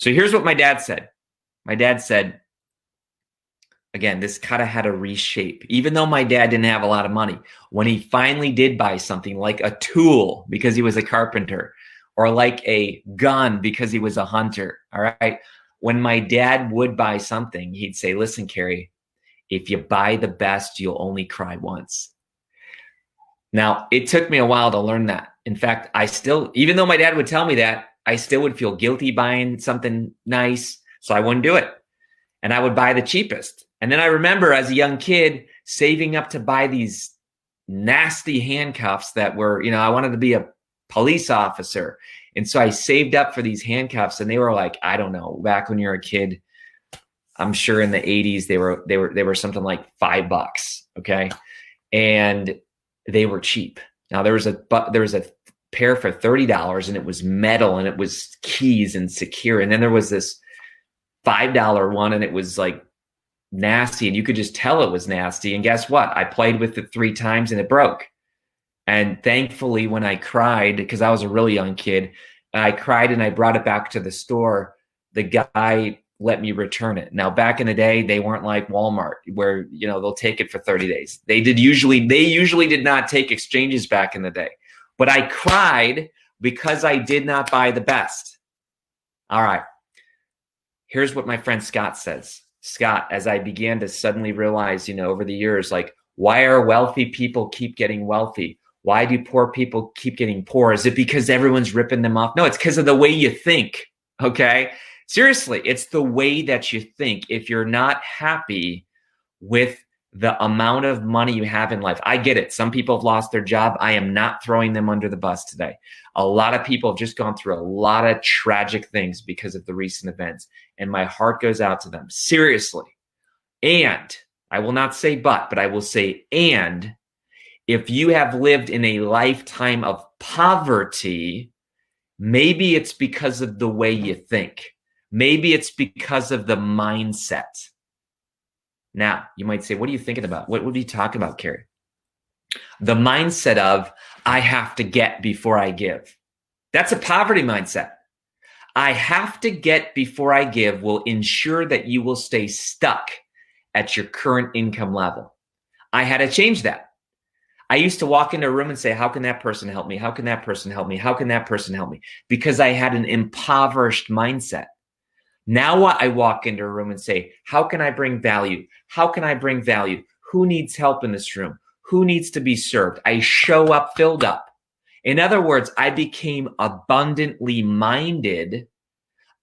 So here's what my dad said. My dad said, again, this kind of had a reshape. Even though my dad didn't have a lot of money, when he finally did buy something like a tool because he was a carpenter, or like a gun because he was a hunter, all right? When my dad would buy something, he'd say, listen, Kary, if you buy the best, you'll only cry once. Now, it took me a while to learn that. In fact, I still, even though my dad would tell me that, I still would feel guilty buying something nice, so I wouldn't do it. And I would buy the cheapest. And then I remember as a young kid saving up to buy these nasty handcuffs that were, I wanted to be a police officer. And so I saved up for these handcuffs, and they were like, I don't know, back when you're a kid, I'm sure in the 80s, they were something like $5. Okay. And they were cheap. Now there was a pair for $30, and it was metal, and it was keys and secure. And then there was this $5 one, and it was like nasty, and you could just tell it was nasty. And guess what? I played with it 3 times and it broke. And thankfully, when I cried, because I was a really young kid, I cried and I brought it back to the store, the guy let me return it. Now, back in the day, they weren't like Walmart where, they'll take it for 30 days. They usually did not take exchanges back in the day. But I cried because I did not buy the best. All right. Here's what my friend Scott says. Scott, as I began to suddenly realize, over the years, like, why are wealthy people keep getting wealthy? Why do poor people keep getting poor? Is it because everyone's ripping them off? No, it's because of the way you think. Okay. Seriously, it's the way that you think. If you're not happy with the amount of money you have in life, I get it. Some people have lost their job. I am not throwing them under the bus today. A lot of people have just gone through a lot of tragic things because of the recent events, and my heart goes out to them. Seriously. And I will not say but I will say, and if you have lived in a lifetime of poverty, maybe it's because of the way you think. Maybe it's because of the mindset. Now, you might say, what are you thinking about? What would you talk about, Kary? The mindset of, I have to get before I give. That's a poverty mindset. I have to get before I give will ensure that you will stay stuck at your current income level. I had to change that. I used to walk into a room and say, how can that person help me? How can that person help me? How can that person help me? Because I had an impoverished mindset. Now I walk into a room and say, how can I bring value? How can I bring value? Who needs help in this room? Who needs to be served? I show up filled up. In other words, I became abundantly minded.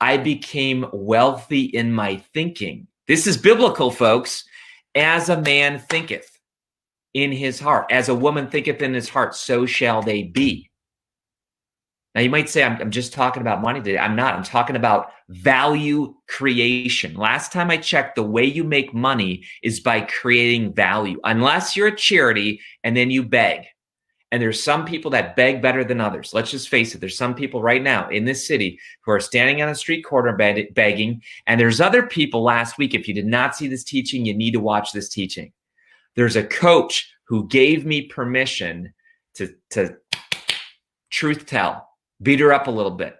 I became wealthy in my thinking. This is biblical, folks. As a man thinketh in his heart, as a woman thinketh in his heart, so shall they be. Now, you might say, I'm just talking about money today. I'm not. I'm talking about value creation. Last time I checked, the way you make money is by creating value, unless you're a charity and then you beg. And there's some people that beg better than others. Let's just face it. There's some people right now in this city who are standing on a street corner begging. And there's other people last week. If you did not see this teaching, you need to watch this teaching. There's a coach who gave me permission to truth tell. Beat her up a little bit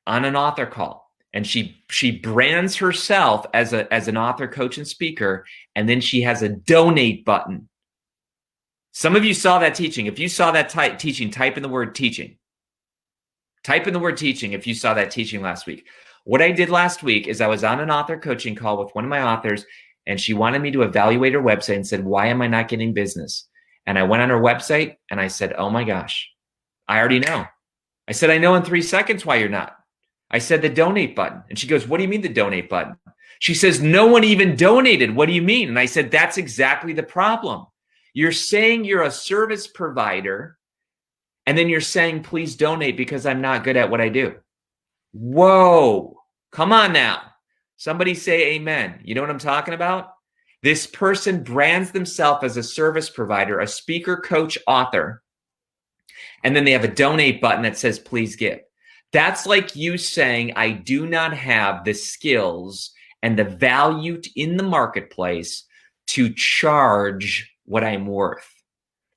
on an author call. And she brands herself as an author, coach, and speaker. And then she has a donate button. Some of you saw that teaching. If you saw that teaching, type in the word teaching. Type in the word teaching if you saw that teaching last week. What I did last week is I was on an author coaching call with one of my authors, and she wanted me to evaluate her website and said, why am I not getting business? And I went on her website and I said, oh my gosh, I already know. I said, I know in 3 seconds why you're not. I said the donate button. And she goes, what do you mean the donate button? She says, no one even donated. What do you mean? And I said, that's exactly the problem. You're saying you're a service provider, and then you're saying, please donate because I'm not good at what I do. Whoa, come on now. Somebody say amen. You know what I'm talking about? This person brands themselves as a service provider, a speaker, coach, author. And then they have a donate button that says, please give. That's like you saying, I do not have the skills and the value in the marketplace to charge what I'm worth.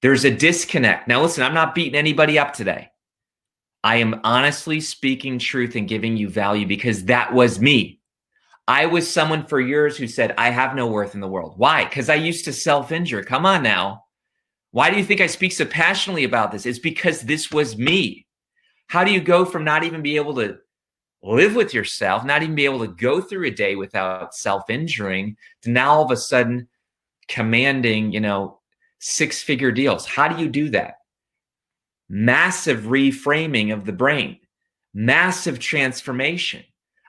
There's a disconnect. Now, listen, I'm not beating anybody up today. I am honestly speaking truth and giving you value because that was me. I was someone for years who said, I have no worth in the world. Why? Because I used to self-injure. Come on now. Why do you think I speak so passionately about this? It's because this was me. How do you go from not even be able to live with yourself, not even be able to go through a day without self-injuring, to now all of a sudden commanding, six-figure deals? How do you do that? Massive reframing of the brain, massive transformation.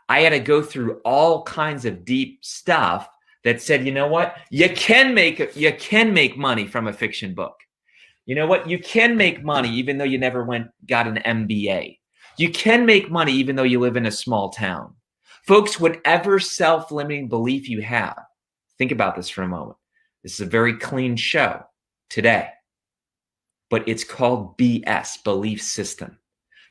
I had to go through all kinds of deep stuff that said, you know what? You can make money from a fiction book. You know what? You can make money even though you never got an MBA. You can make money even though you live in a small town. Folks, whatever self-limiting belief you have, think about this for a moment. This is a very clean show today, but it's called BS, belief system.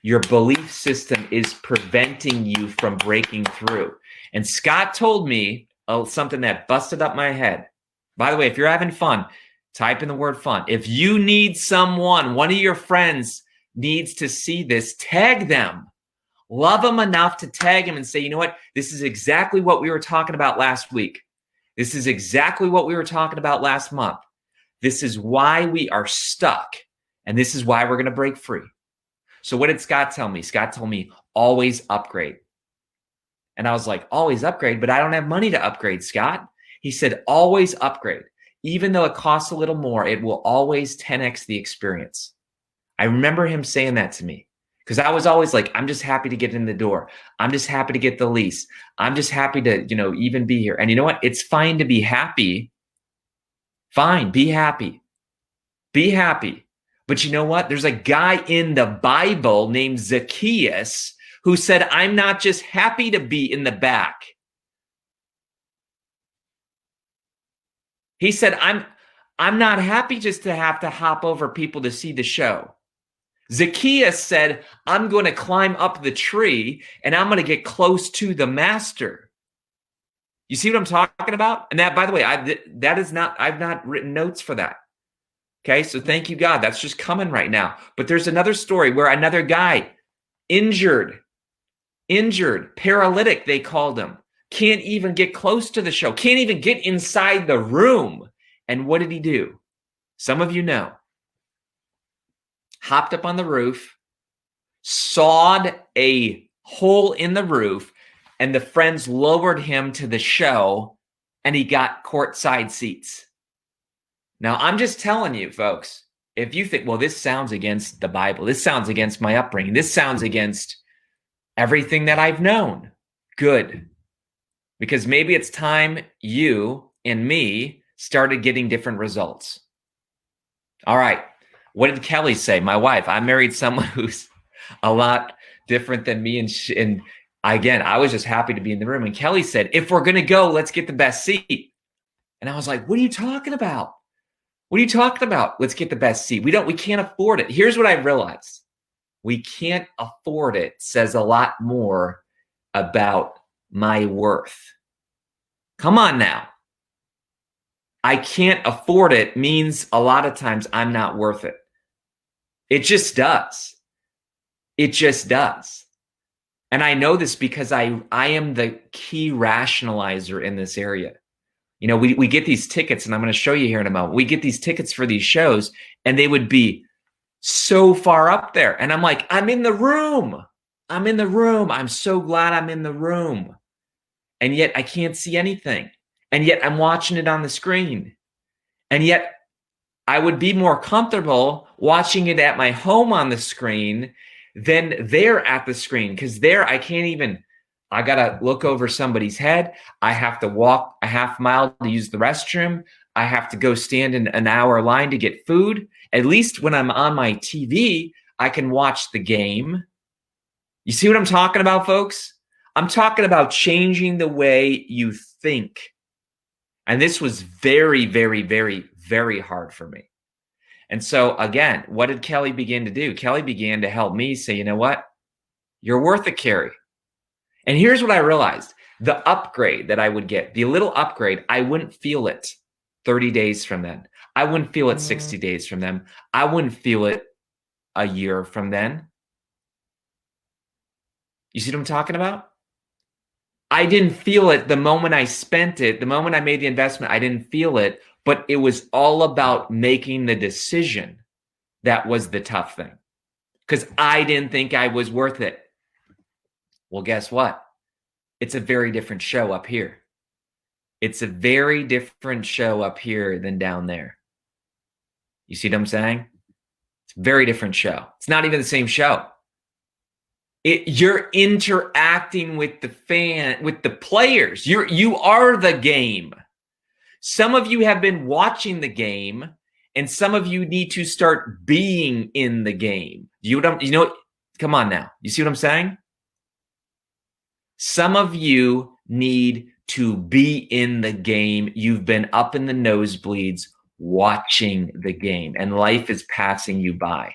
Your belief system is preventing you from breaking through. And Scott told me something that busted up my head. By the way, if you're having fun, type in the word fun. If you need someone, one of your friends needs to see this, tag them. Love them enough to tag them and say, you know what? This is exactly what we were talking about last week. This is exactly what we were talking about last month. This is why we are stuck. And this is why we're going to break free. So what did Scott tell me? Scott told me, always upgrade. And I was like, always upgrade, but I don't have money to upgrade, Scott. He said, always upgrade. Even though it costs a little more, it will always 10x the experience. I remember him saying that to me because I was always like, I'm just happy to get in the door. I'm just happy to get the lease. I'm just happy to, even be here. And you know what? It's fine to be happy. Fine, be happy. Be happy. But you know what? There's a guy in the Bible named Zacchaeus who said, I'm not just happy to be in the back. He said, I'm not happy just to have to hop over people to see the show. Zacchaeus said, I'm going to climb up the tree and I'm going to get close to the master. You see what I'm talking about? And that, by the way, I've not written notes for that. Okay, so thank you, God. That's just coming right now. But there's another story where another guy, injured, paralytic, they called him, can't even get close to the show, can't even get inside the room. And what did he do? Some of you know. Hopped up on the roof, sawed a hole in the roof, and the friends lowered him to the show, and he got courtside seats. Now, I'm just telling you, folks, if you think, well, this sounds against the Bible, this sounds against my upbringing, this sounds against everything that I've known, good. Because maybe it's time you and me started getting different results. All right. What did Kelly say? My wife. I married someone who's a lot different than me. And again, I was just happy to be in the room. And Kelly said, if we're going to go, let's get the best seat. And I was like, what are you talking about? What are you talking about? Let's get the best seat. We can't afford it. Here's what I realized. We can't afford it says a lot more about my worth. Come on now. I can't afford it means a lot of times I'm not worth it. It just does. It just does. And I know this because I am the key rationalizer in this area. We get these tickets, and I'm going to show you here in a moment. We get these tickets for these shows, and they would be so far up there. And I'm like, I'm in the room. I'm in the room. I'm so glad I'm in the room. And yet I can't see anything. And yet I'm watching it on the screen. And yet I would be more comfortable watching it at my home on the screen than there at the screen. Because there I got to look over somebody's head. I have to walk a half mile to use the restroom. I have to go stand in an hour line to get food. At least when I'm on my TV, I can watch the game. You see what I'm talking about, folks? I'm talking about changing the way you think. And this was very, very, very, very hard for me. And so again, what did Kelly begin to do? Kelly began to help me say, you know what? You're worth it, Kary. And here's what I realized. The upgrade that I would get, the little upgrade, I wouldn't feel it 30 days from then. I wouldn't feel it 60 days from then. I wouldn't feel it a year from then. You see what I'm talking about? I didn't feel it the moment I spent it. The moment I made the investment, I didn't feel it, but it was all about making the decision. That was the tough thing, because I didn't think I was worth it. Well, guess what? It's a very different show up here. It's a very different show up here than down there. You see what I'm saying? It's a very different show. It's not even the same show. You're interacting with the players. You are the game. Some of you have been watching the game, and some of you need to start being in the game. You know, come on now. You see what I'm saying? Some of you need to be in the game. You've been up in the nosebleeds watching the game, and life is passing you by.